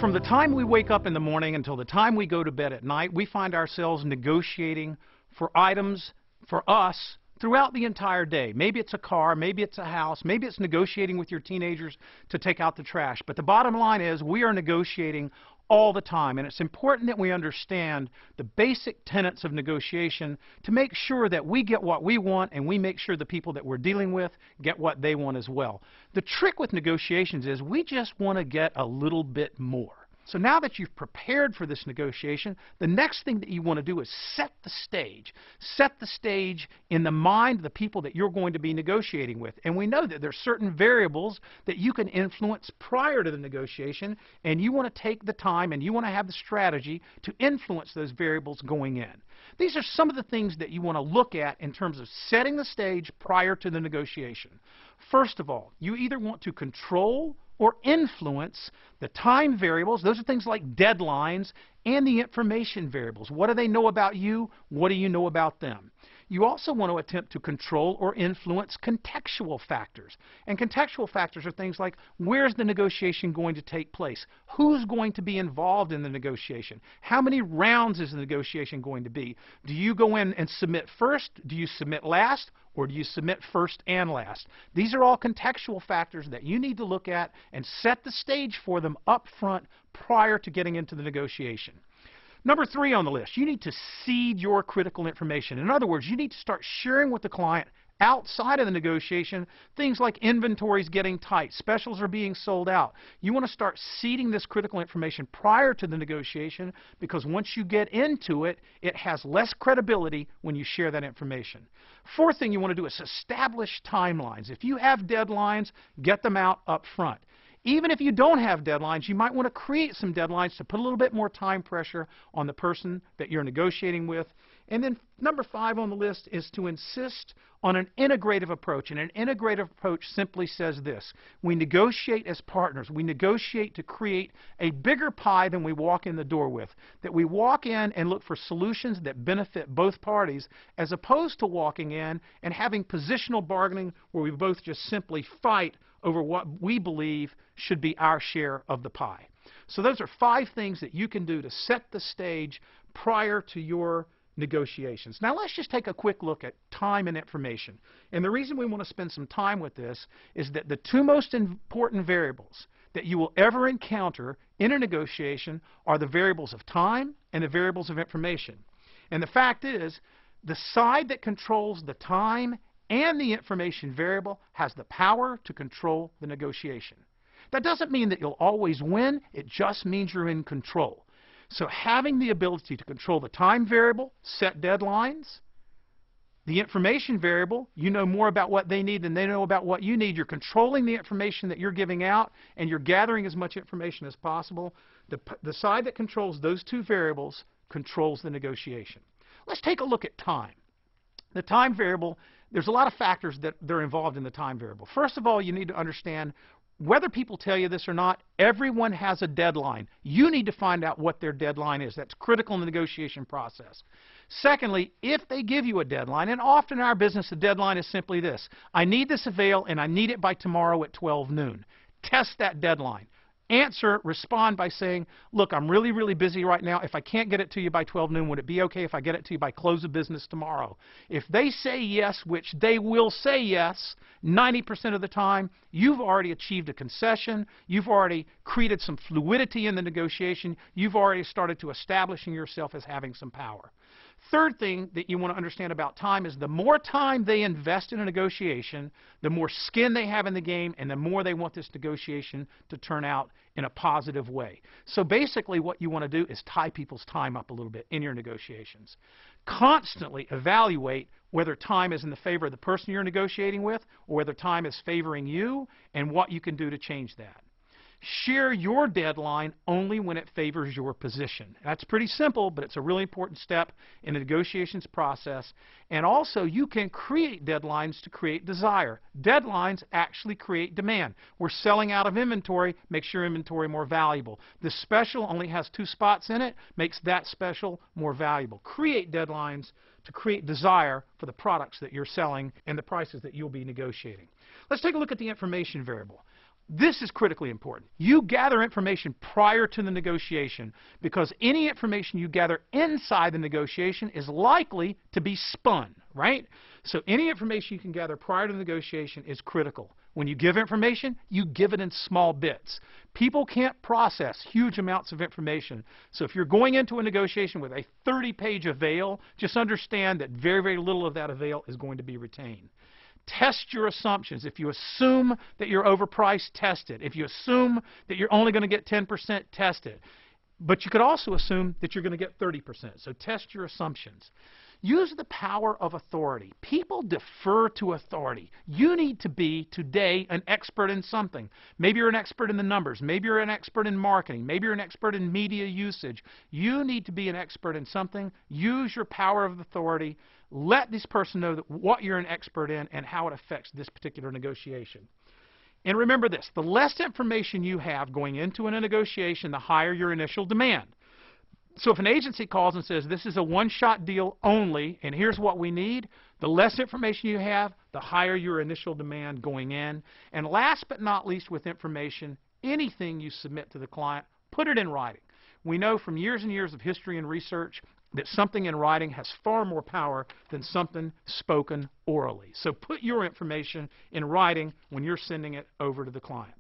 From the time we wake up in the morning until the time we go to bed at night, we find ourselves negotiating for items for us throughout the entire day. Maybe it's a car, maybe it's a house, maybe it's negotiating with your teenagers to take out the trash. But the bottom line is we are negotiating all the time, and it's important that we understand the basic tenets of negotiation to make sure that we get what we want and we make sure the people that we're dealing with get what they want as well. The trick with negotiations is we just want to get a little bit more. So now that you've prepared for this negotiation, the next thing that you want to do is set the stage. Set the stage in the mind of the people that you're going to be negotiating with. And we know that there are certain variables that you can influence prior to the negotiation, and you want to take the time and you want to have the strategy to influence those variables going in. These are some of the things that you want to look at in terms of setting the stage prior to the negotiation. First of all, you either want to control or influence the time variables. Those are things like deadlines, and the information variables. What do they know about you? What do you know about them? You also want to attempt to control or influence contextual factors. And contextual factors are things like, where's the negotiation going to take place? Who's going to be involved in the negotiation? How many rounds is the negotiation going to be? Do you go in and submit first? Do you submit last? Or do you submit first and last? These are all contextual factors that you need to look at and set the stage for them up front prior to getting into the negotiation. Number 3 on the list, you need to seed your critical information. In other words, you need to start sharing with the client outside of the negotiation things like inventories getting tight, specials are being sold out. You want to start seeding this critical information prior to the negotiation, because once you get into it, it has less credibility when you share that information. Fourth thing you want to do is establish timelines. If you have deadlines, get them out up front. Even if you don't have deadlines, you might want to create some deadlines to put a little bit more time pressure on the person that you're negotiating with. And then number 5 on the list is to insist on an integrative approach. And an integrative approach simply says this: we negotiate as partners. We negotiate to create a bigger pie than we walk in the door with. That we walk in and look for solutions that benefit both parties, as opposed to walking in and having positional bargaining where we both just simply fight over what we believe should be our share of the pie. So those are 5 things that you can do to set the stage prior to your negotiations. Now let's just take a quick look at time and information. And the reason we want to spend some time with this is that the 2 most important variables that you will ever encounter in a negotiation are the variables of time and the variables of information. And the fact is, the side that controls the time and the information variable has the power to control the negotiation. That doesn't mean that you'll always win. It just means you're in control. So having the ability to control the time variable, set deadlines, the information variable, you know more about what they need than they know about what you need. You're controlling the information that you're giving out, and you're gathering as much information as possible. The side that controls those 2 variables controls the negotiation. Let's take a look at time. The time variable, there's a lot of factors that are involved in the time variable. First of all, you need to understand, whether people tell you this or not, everyone has a deadline. You need to find out what their deadline is. That's critical in the negotiation process. Secondly, if they give you a deadline, and often in our business the deadline is simply this: I need this avail and I need it by tomorrow at 12 noon. Test that deadline. Respond by saying, look, I'm really, really busy right now. If I can't get it to you by 12 noon, would it be okay if I get it to you by close of business tomorrow? If they say yes, which they will say yes 90% of the time, you've already achieved a concession. You've already created some fluidity in the negotiation. You've already started to establishing yourself as having some power. Third thing that you want to understand about time is the more time they invest in a negotiation, the more skin they have in the game, and the more they want this negotiation to turn out in a positive way. So basically what you want to do is tie people's time up a little bit in your negotiations. Constantly evaluate whether time is in the favor of the person you're negotiating with, or whether time is favoring you, and what you can do to change that. Share your deadline only when it favors your position. That's pretty simple, but it's a really important step in the negotiations process. And also, you can create deadlines to create desire. Deadlines actually create demand. We're selling out of inventory, makes your inventory more valuable. The special only has 2 spots in it, makes that special more valuable. Create deadlines to create desire for the products that you're selling and the prices that you'll be negotiating. Let's take a look at the information variable. This is critically important. You gather information prior to the negotiation because any information you gather inside the negotiation is likely to be spun, right? So any information you can gather prior to the negotiation is critical. When you give information, you give it in small bits. People can't process huge amounts of information. So if you're going into a negotiation with a 30-page avail, just understand that very, very little of that avail is going to be retained. Test your assumptions. If you assume that you're overpriced, test it. If you assume that you're only going to get 10%, test it. But you could also assume that you're going to get 30%. So test your assumptions. Use the power of authority. People defer to authority. You need to be, today, an expert in something. Maybe you're an expert in the numbers. Maybe you're an expert in marketing. Maybe you're an expert in media usage. You need to be an expert in something. Use your power of authority. Let this person know that what you're an expert in and how it affects this particular negotiation. And remember this, the less information you have going into a negotiation, the higher your initial demand. So if an agency calls and says, this is a one-shot deal only, and here's what we need, the less information you have, the higher your initial demand going in. And last but not least with information, anything you submit to the client, put it in writing. We know from years and years of history and research that something in writing has far more power than something spoken orally. So put your information in writing when you're sending it over to the client.